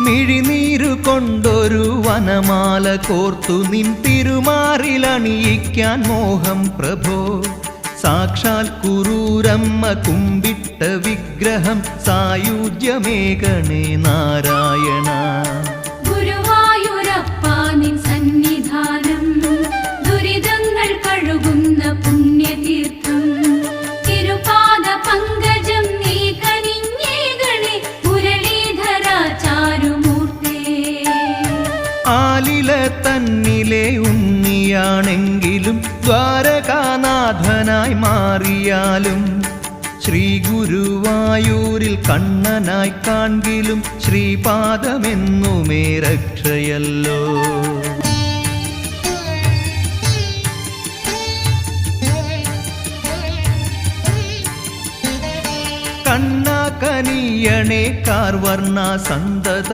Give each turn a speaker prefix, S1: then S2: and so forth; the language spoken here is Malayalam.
S1: മിഴിനീരു കൊണ്ടൊരു വനമാല കോർത്തു നിൻ തിരുമാറിലണിയിക്കാൻ മോഹം പ്രഭോ. സാക്ഷാൽ കുറൂരമ്മ കുമ്പിട്ട വിഗ്രഹം സായുജ്യമേകണേ നാരായണ.
S2: ഗുരുവായൂരപ്പ നിൻ സന്നിധാനം ദുരിതങ്ങൾ കഴുകുന്ന പുണ്യതീർത്ഥം. തിരുപാദ പങ്കജം നീ കനിഞ്ഞേകണേ മുരളീധര ചാരുമൂർത്തേ.
S1: ആലില തന്നിലെ ഉണ്ണിയാണെങ്കിലും ദ്വാരകാനാഥനായി മാറിയാലും ശ്രീ ഗുരുവായൂരിൽ കണ്ണനായി കാൺകിലും ശ്രീപാദമെന്നുമേ രക്ഷയല്ലോ. കണ്ണാ കനിയണേ കാർവർണ സന്തത